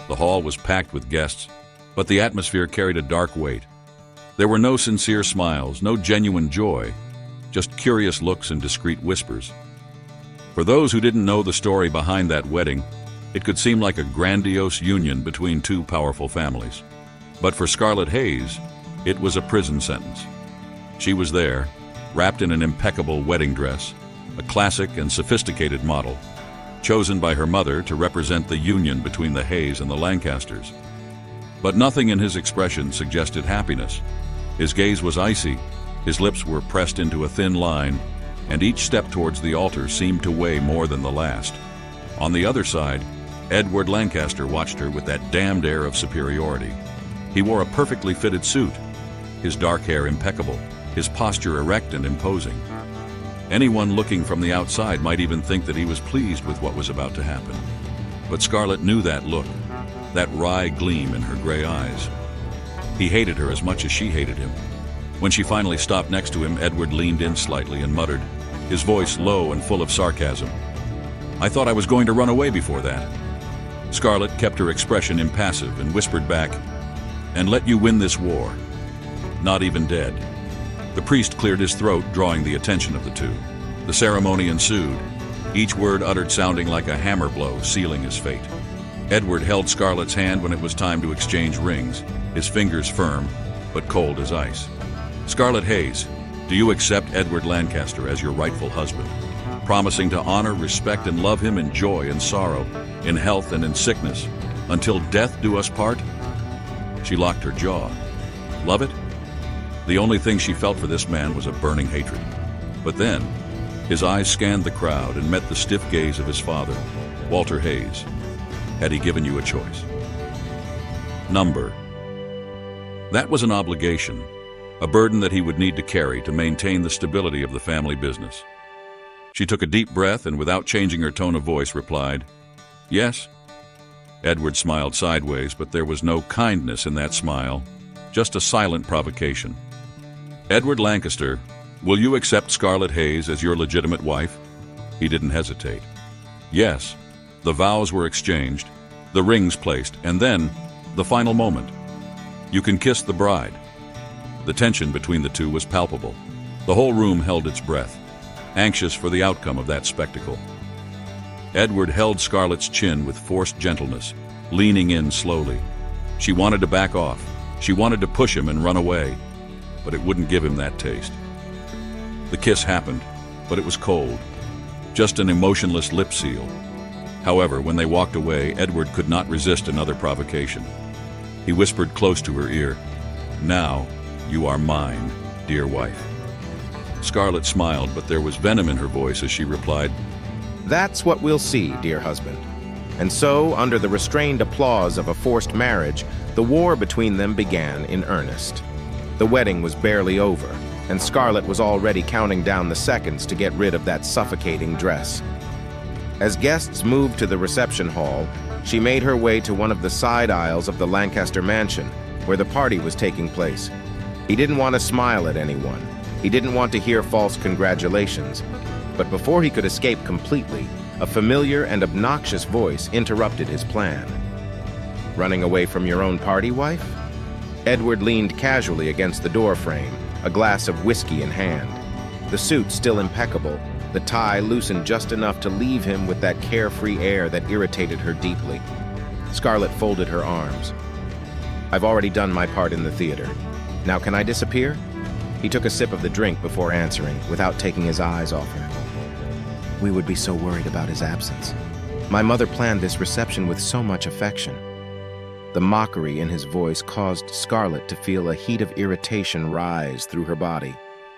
The hall was packed with guests, but the atmosphere carried a dark weight. There were no sincere smiles, no genuine joy, just curious looks and discreet whispers. For those who didn't know the story behind that wedding, it could seem like a grandiose union between two powerful families. But for Scarlett Hayes, it was a prison sentence. She was there, wrapped in an impeccable wedding dress, a classic and sophisticated model, chosen by her mother to represent the union between the Hayes and the Lancasters. But nothing in his expression suggested happiness. His gaze was icy, his lips were pressed into a thin line, and each step towards the altar seemed to weigh more than the last. On the other side, Edward Lancaster watched her with that damned air of superiority. He wore a perfectly fitted suit, his dark hair impeccable, his posture erect and imposing. Anyone looking from the outside might even think that he was pleased with what was about to happen. But Scarlett knew that look, that wry gleam in her gray eyes. He hated her as much as she hated him. When she finally stopped next to him, Edward leaned in slightly and muttered, his voice low and full of sarcasm, "I thought I was going to run away before that." Scarlett kept her expression impassive and whispered back, "And let you win this war. Not even dead." The priest cleared his throat, drawing the attention of the two. The ceremony ensued, each word uttered sounding like a hammer blow, sealing his fate. Edward held Scarlett's hand when it was time to exchange rings, his fingers firm, but cold as ice. "Scarlett Hayes, do you accept Edward Lancaster as your rightful husband, promising to honor, respect, and love him in joy and sorrow, in health and in sickness, until death do us part?" She locked her jaw. Love it? The only thing she felt for this man was a burning hatred. But then, his eyes scanned the crowd and met the stiff gaze of his father, Walter Hayes. Had he given you a choice? Number. That was an obligation, a burden that he would need to carry to maintain the stability of the family business. She took a deep breath and, without changing her tone of voice, replied, "Yes." Edward smiled sideways, but there was no kindness in that smile, just a silent provocation. "Edward Lancaster, will you accept Scarlett Hayes as your legitimate wife?" He didn't hesitate. Yes. The vows were exchanged, the rings placed, and then, the final moment. "You can kiss the bride." The tension between the two was palpable. The whole room held its breath, anxious for the outcome of that spectacle. Edward held Scarlett's chin with forced gentleness, leaning in slowly. She wanted to back off. She wanted to push him and run away, but it wouldn't give him that taste. The kiss happened, but it was cold, just an emotionless lip seal. However, when they walked away, Edward could not resist another provocation. He whispered close to her ear, "Now, you are mine, dear wife." Scarlett smiled, but there was venom in her voice as she replied, "That's what we'll see, dear husband." And so, under the restrained applause of a forced marriage, the war between them began in earnest. The wedding was barely over, and Scarlett was already counting down the seconds to get rid of that suffocating dress. As guests moved to the reception hall, she made her way to one of the side aisles of the Lancaster mansion, where the party was taking place. He didn't want to smile at anyone. He didn't want to hear false congratulations. But before he could escape completely, a familiar and obnoxious voice interrupted his plan. "Running away from your own party, wife?" Edward leaned casually against the door frame, a glass of whiskey in hand. The suit still impeccable, the tie loosened just enough to leave him with that carefree air that irritated her deeply. Scarlett folded her arms. "I've already done my part in the theater. Now can I disappear?" He took a sip of the drink before answering, without taking his eyes off her. "We would be so worried about his absence. My mother planned this reception with so much affection." The mockery in his voice caused Scarlett to feel a heat of irritation rise through her body.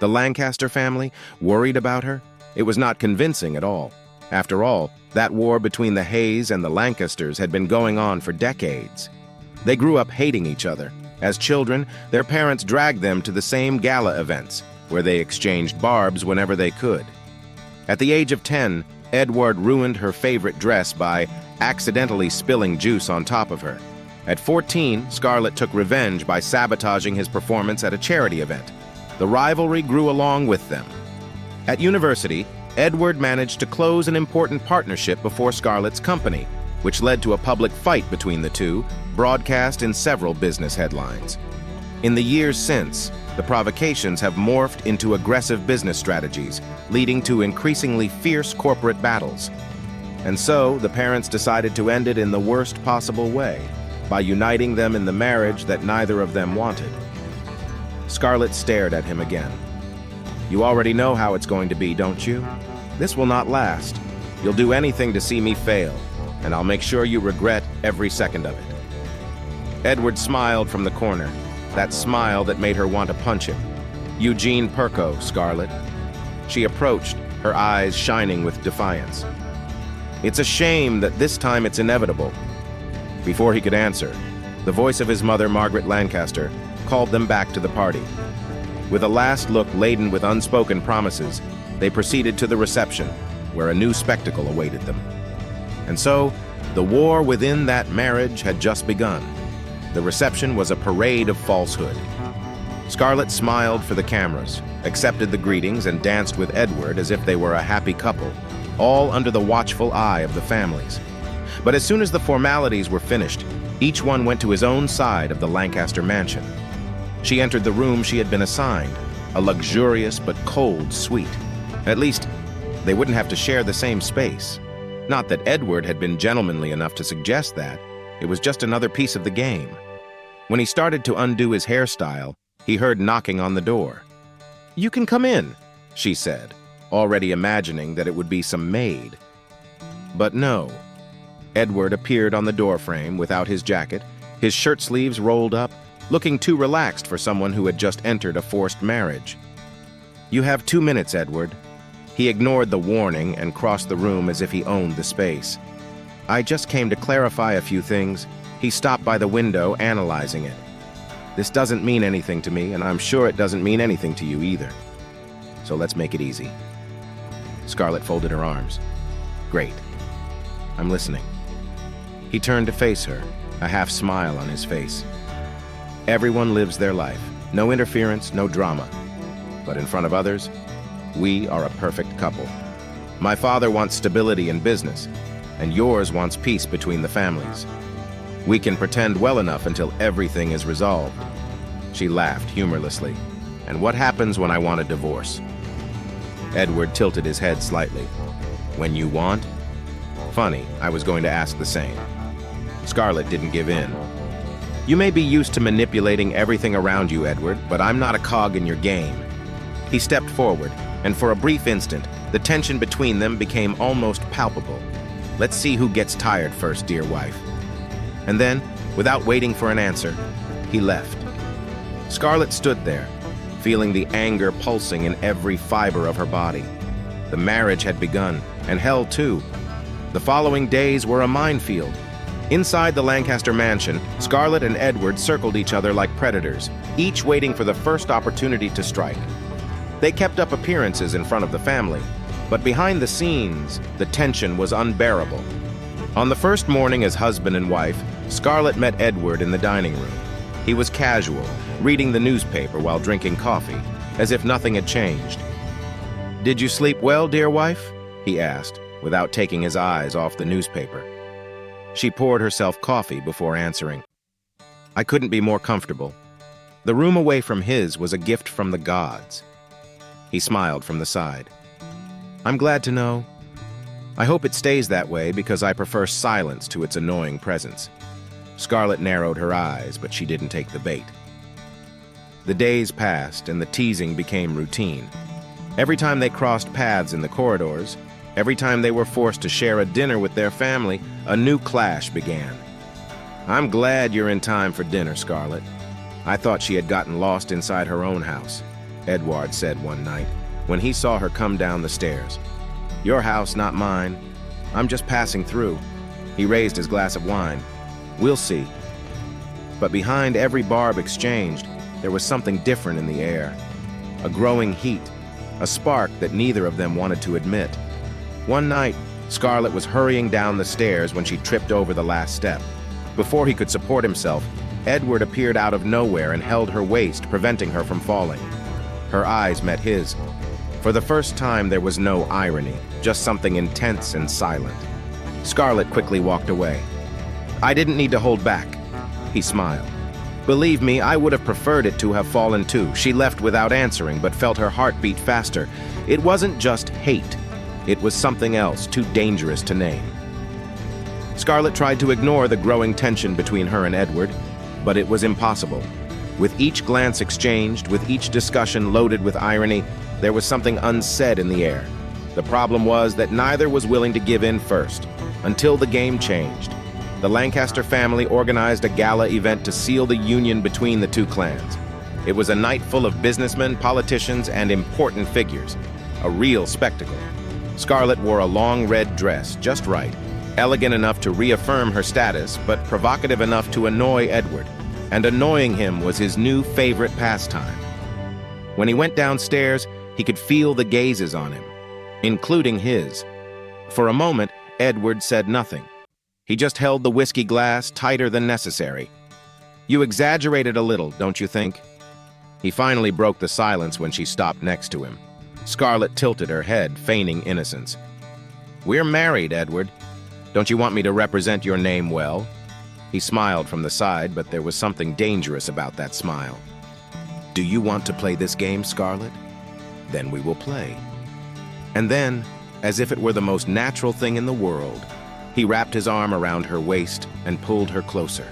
The Lancaster family, worried about her? It was not convincing at all. After all, that war between the Hayes and the Lancasters had been going on for decades. They grew up hating each other. As children, their parents dragged them to the same gala events, where they exchanged barbs whenever they could. At the age of 10, Eduard ruined her favorite dress by accidentally spilling juice on top of her. At 14, Scarlett took revenge by sabotaging his performance at a charity event. The rivalry grew along with them. At university, Eduard managed to close an important partnership before Scarlett's company, which led to a public fight between the two, broadcast in several business headlines. In the years since, the provocations have morphed into aggressive business strategies, leading to increasingly fierce corporate battles. And so, the parents decided to end it in the worst possible way, by uniting them in the marriage that neither of them wanted. Scarlett stared at him again. "You already know how it's going to be, don't you? This will not last. You'll do anything to see me fail, and I'll make sure you regret every second of it." Edward smiled from the corner, that smile that made her want to punch him. "Eugene Perko, Scarlett." She approached, her eyes shining with defiance. "It's a shame that this time it's inevitable." Before he could answer, the voice of his mother, Margaret Lancaster, called them back to the party. With a last look laden with unspoken promises, they proceeded to the reception, where a new spectacle awaited them. And so, the war within that marriage had just begun. The reception was a parade of falsehood. Scarlett smiled for the cameras, accepted the greetings, and danced with Edward as if they were a happy couple, all under the watchful eye of the families. But as soon as the formalities were finished, each one went to his own side of the Lancaster mansion. She entered the room she had been assigned, a luxurious but cold suite. At least, they wouldn't have to share the same space. Not that Edward had been gentlemanly enough to suggest that. It was just another piece of the game. When he started to undo his hairstyle, he heard knocking on the door. "You can come in," she said, already imagining that it would be some maid. But no. Edward appeared on the doorframe without his jacket, his shirt sleeves rolled up, looking too relaxed for someone who had just entered a forced marriage. "You have 2 minutes, Edward." He ignored the warning and crossed the room as if he owned the space. "I just came to clarify a few things." He stopped by the window, analyzing it. "This doesn't mean anything to me, and I'm sure it doesn't mean anything to you either. So let's make it easy." Scarlett folded her arms. "Great. I'm listening." He turned to face her, a half smile on his face. "Everyone lives their life. No interference, no drama. But in front of others, we are a perfect couple. My father wants stability in business, and yours wants peace between the families. We can pretend well enough until everything is resolved." She laughed humorlessly. "And what happens when I want a divorce?" Edward tilted his head slightly. "When you want?" Funny, I was going to ask the same. Scarlett didn't give in. "You may be used to manipulating everything around you, Edward, but I'm not a cog in your game." He stepped forward, and for a brief instant, the tension between them became almost palpable. "Let's see who gets tired first, dear wife." And then, without waiting for an answer, he left. Scarlett stood there, feeling the anger pulsing in every fiber of her body. The marriage had begun, and hell too. The following days were a minefield. Inside the Lancaster mansion, Scarlett and Edward circled each other like predators, each waiting for the first opportunity to strike. They kept up appearances in front of the family, but behind the scenes, the tension was unbearable. On the first morning as husband and wife, Scarlett met Edward in the dining room. He was casual, reading the newspaper while drinking coffee, as if nothing had changed. "Did you sleep well, dear wife?" he asked, without taking his eyes off the newspaper. She poured herself coffee before answering. "I couldn't be more comfortable. The room away from his was a gift from the gods." He smiled from the side. "I'm glad to know. I hope it stays that way because I prefer silence to its annoying presence." Scarlett narrowed her eyes, but she didn't take the bait. The days passed and the teasing became routine. Every time they crossed paths in the corridors, every time they were forced to share a dinner with their family, a new clash began. "I'm glad you're in time for dinner, Scarlett. I thought she had gotten lost inside her own house," Eduard said one night, when he saw her come down the stairs. "Your house, not mine. I'm just passing through." He raised his glass of wine. "We'll see." But behind every barb exchanged, there was something different in the air. A growing heat, a spark that neither of them wanted to admit. One night, Scarlett was hurrying down the stairs when she tripped over the last step. Before he could support himself, Edward appeared out of nowhere and held her waist, preventing her from falling. Her eyes met his. For the first time, there was no irony, just something intense and silent. Scarlett quickly walked away. I didn't need to hold back. He smiled. Believe me, I would have preferred it to have fallen too. She left without answering, but felt her heart beat faster. It wasn't just hate. It was something else, too dangerous to name. Scarlett tried to ignore the growing tension between her and Edward, but it was impossible. With each glance exchanged, with each discussion loaded with irony, there was something unsaid in the air. The problem was that neither was willing to give in first, until the game changed. The Lancaster family organized a gala event to seal the union between the two clans. It was a night full of businessmen, politicians, and important figures. A real spectacle. Scarlett wore a long red dress, just right, elegant enough to reaffirm her status, but provocative enough to annoy Edward. And annoying him was his new favorite pastime. When he went downstairs, he could feel the gazes on him, including his. For a moment, Edward said nothing. He just held the whiskey glass tighter than necessary. You exaggerated a little, don't you think? He finally broke the silence when she stopped next to him. Scarlett tilted her head, feigning innocence. We're married, Edward. Don't you want me to represent your name well? He smiled from the side, but there was something dangerous about that smile. Do you want to play this game, Scarlett? Then we will play. And then, as if it were the most natural thing in the world, he wrapped his arm around her waist and pulled her closer.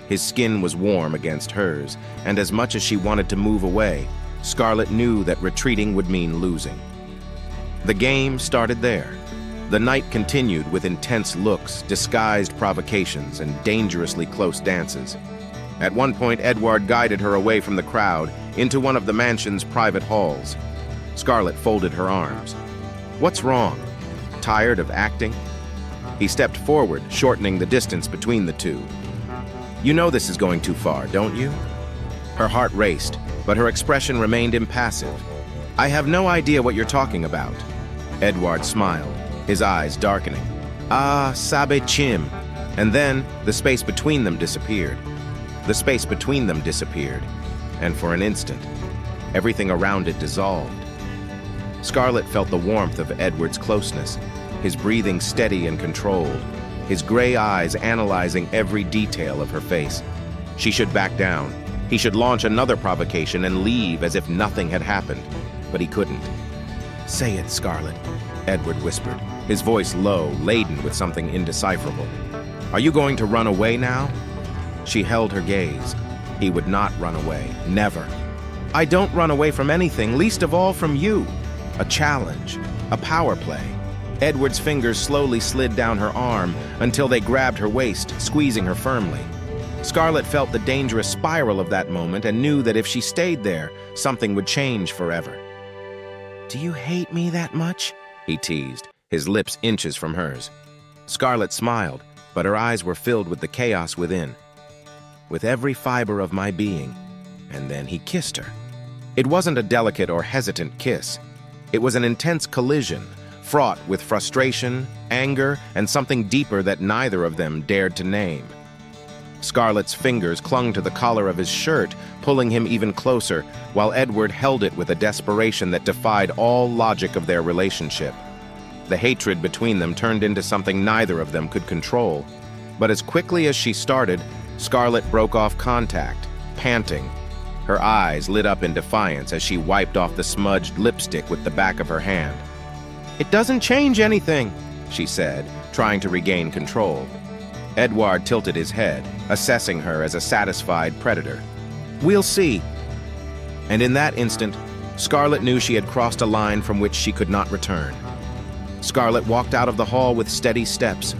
His skin was warm against hers, and as much as she wanted to move away, Scarlett knew that retreating would mean losing. The game started there. The night continued with intense looks, disguised provocations, and dangerously close dances. At one point, Eduard guided her away from the crowd into one of the mansion's private halls. Scarlett folded her arms. What's wrong? Tired of acting? He stepped forward, shortening the distance between the two. You know this is going too far, don't you? Her heart raced, but her expression remained impassive. I have no idea what you're talking about. Eduard smiled, his eyes darkening. Ah, sabe chim. And then the space between them disappeared. The space between them disappeared, and for an instant, everything around it dissolved. Scarlett felt the warmth of Edward's closeness, his breathing steady and controlled, his gray eyes analyzing every detail of her face. She should back down. He should launch another provocation and leave as if nothing had happened, but he couldn't. Say it, Scarlett, Edward whispered, his voice low, laden with something indecipherable. Are you going to run away now? She held her gaze. He would not run away, never. I don't run away from anything, least of all from you. A challenge, a power play. Edward's fingers slowly slid down her arm until they grabbed her waist, squeezing her firmly. Scarlett felt the dangerous spiral of that moment and knew that if she stayed there, something would change forever. Do you hate me that much? He teased, his lips inches from hers. Scarlett smiled, but her eyes were filled with the chaos within. With every fiber of my being. And then he kissed her. It wasn't a delicate or hesitant kiss. It was an intense collision, fraught with frustration, anger, and something deeper that neither of them dared to name. Scarlett's fingers clung to the collar of his shirt, pulling him even closer, while Edward held it with a desperation that defied all logic of their relationship. The hatred between them turned into something neither of them could control. But as quickly as she started, Scarlett broke off contact, panting. Her eyes lit up in defiance as she wiped off the smudged lipstick with the back of her hand. It doesn't change anything, she said, trying to regain control. Eduard tilted his head, assessing her as a satisfied predator. We'll see. And in that instant, Scarlett knew she had crossed a line from which she could not return. Scarlett walked out of the hall with steady steps,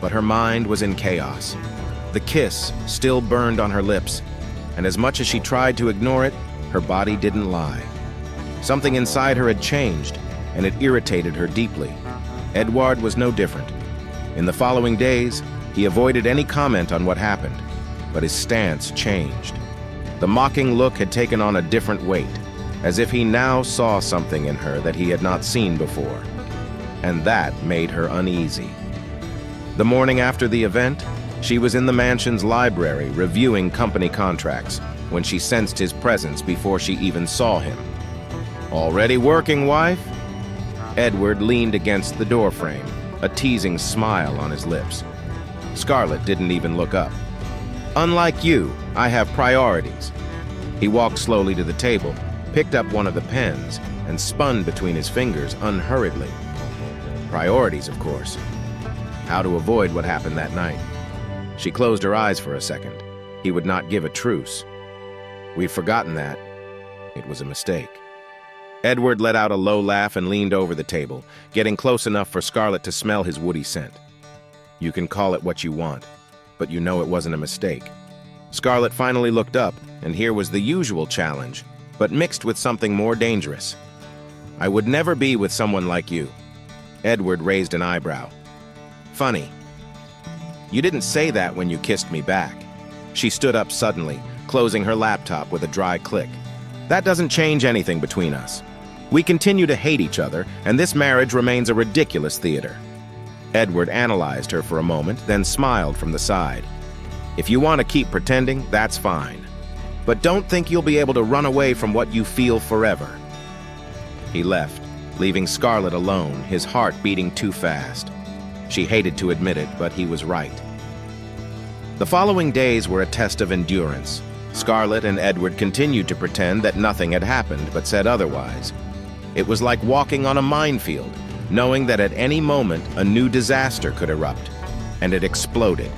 but her mind was in chaos. The kiss still burned on her lips, and as much as she tried to ignore it, her body didn't lie. Something inside her had changed, and it irritated her deeply. Eduard was no different. In the following days, he avoided any comment on what happened, but his stance changed. The mocking look had taken on a different weight, as if he now saw something in her that he had not seen before, and that made her uneasy. The morning after the event, she was in the mansion's library reviewing company contracts when she sensed his presence before she even saw him. Already working, wife? Edward leaned against the doorframe, a teasing smile on his lips. Scarlett didn't even look up. "Unlike you, I have priorities." He walked slowly to the table, picked up one of the pens, and spun between his fingers unhurriedly. Priorities, of course. How to avoid what happened that night. She closed her eyes for a second. He would not give a truce. We've forgotten that. It was a mistake. Edward let out a low laugh and leaned over the table, getting close enough for Scarlett to smell his woody scent. "You can call it what you want, but you know it wasn't a mistake." Scarlett finally looked up, and here was the usual challenge, but mixed with something more dangerous. "I would never be with someone like you." Edward raised an eyebrow. "Funny. You didn't say that when you kissed me back." She stood up suddenly, closing her laptop with a dry click. "That doesn't change anything between us. We continue to hate each other, and this marriage remains a ridiculous theater." Edward analyzed her for a moment, then smiled from the side. "If you want to keep pretending, that's fine. But don't think you'll be able to run away from what you feel forever." He left, leaving Scarlett alone, his heart beating too fast. She hated to admit it, but he was right. The following days were a test of endurance. Scarlett and Edward continued to pretend that nothing had happened, but said otherwise. It was like walking on a minefield, knowing that at any moment a new disaster could erupt, and it exploded.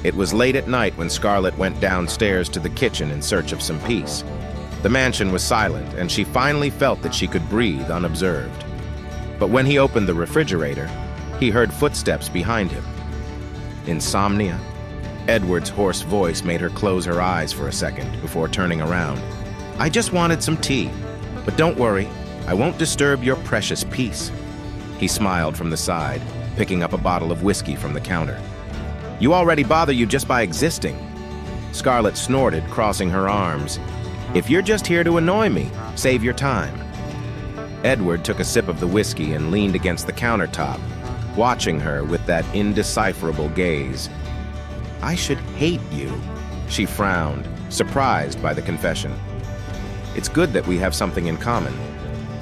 It was late at night when Scarlett went downstairs to the kitchen in search of some peace. The mansion was silent, and she finally felt that she could breathe unobserved. But when he opened the refrigerator, he heard footsteps behind him. Insomnia? Edward's hoarse voice made her close her eyes for a second before turning around. "I just wanted some tea. But don't worry, I won't disturb your precious peace." He smiled from the side, picking up a bottle of whiskey from the counter. "You already bother you just by existing." Scarlett snorted, crossing her arms. "If you're just here to annoy me, save your time." Edward took a sip of the whiskey and leaned against the countertop, watching her with that indecipherable gaze. "I should hate you," she frowned, surprised by the confession. "It's good that we have something in common."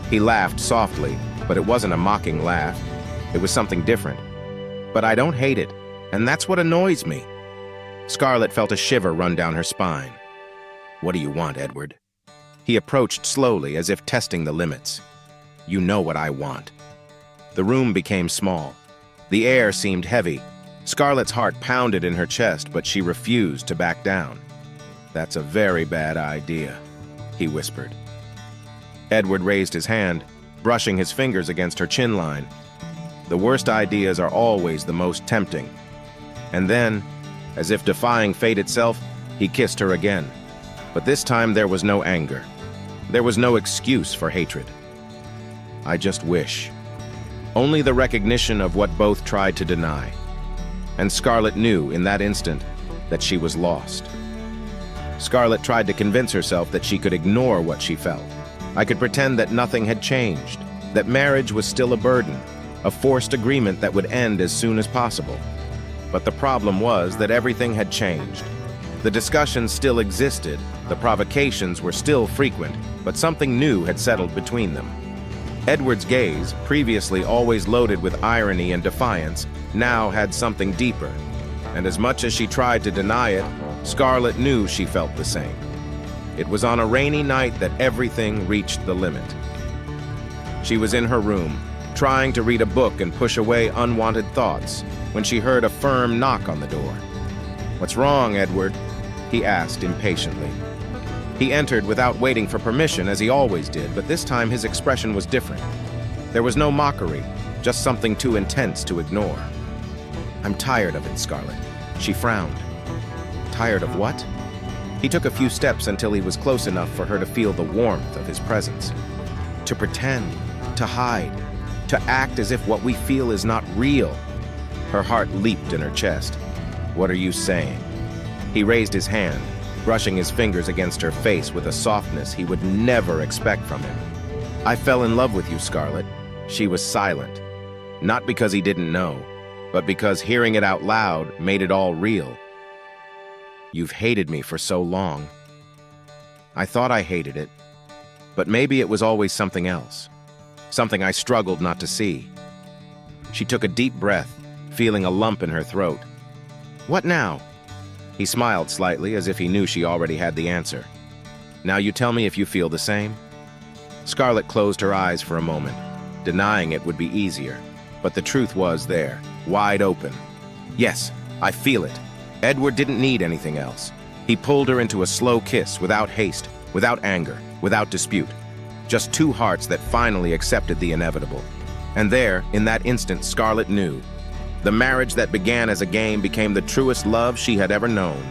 He laughed softly, but it wasn't a mocking laugh. It was something different. "But I don't hate it, and that's what annoys me." Scarlett felt a shiver run down her spine. "What do you want, Edward?" He approached slowly, as if testing the limits. "You know what I want." The room became small. The air seemed heavy. Scarlett's heart pounded in her chest, but she refused to back down. "That's a very bad idea," he whispered. Edward raised his hand, brushing his fingers against her chin line. The worst ideas are always the most tempting. And then, as if defying fate itself, he kissed her again. But this time there was no anger. There was no excuse for hatred. "I just wish." Only the recognition of what both tried to deny. And Scarlett knew in that instant that she was lost. Scarlett tried to convince herself that she could ignore what she felt. I could pretend that nothing had changed, that marriage was still a burden, a forced agreement that would end as soon as possible. But the problem was that everything had changed. The discussions still existed, the provocations were still frequent, but something new had settled between them. Edward's gaze, previously always loaded with irony and defiance, now had something deeper, and as much as she tried to deny it, Scarlett knew she felt the same. It was on a rainy night that everything reached the limit. She was in her room, trying to read a book and push away unwanted thoughts, when she heard a firm knock on the door. "What's wrong, Edward?" he asked impatiently. He entered without waiting for permission, as he always did, but this time his expression was different. There was no mockery, just something too intense to ignore. "I'm tired of it, Scarlett." She frowned. "Tired of what?" He took a few steps until he was close enough for her to feel the warmth of his presence. "To pretend, to hide, to act as if what we feel is not real." Her heart leaped in her chest. "What are you saying?" He raised his hand, brushing his fingers against her face with a softness he would never expect from him. "I fell in love with you, Scarlett." She was silent, not because he didn't know, but because hearing it out loud made it all real. "You've hated me for so long." "I thought I hated it, but maybe it was always something else, something I struggled not to see." She took a deep breath, feeling a lump in her throat. "What now?" He smiled slightly, as if he knew she already had the answer. "Now you tell me if you feel the same?" Scarlett closed her eyes for a moment. Denying it would be easier, but the truth was there, wide open. "Yes, I feel it." Edward didn't need anything else. He pulled her into a slow kiss, without haste, without anger, without dispute. Just two hearts that finally accepted the inevitable. And there, in that instant, Scarlett knew. The marriage that began as a game became the truest love she had ever known.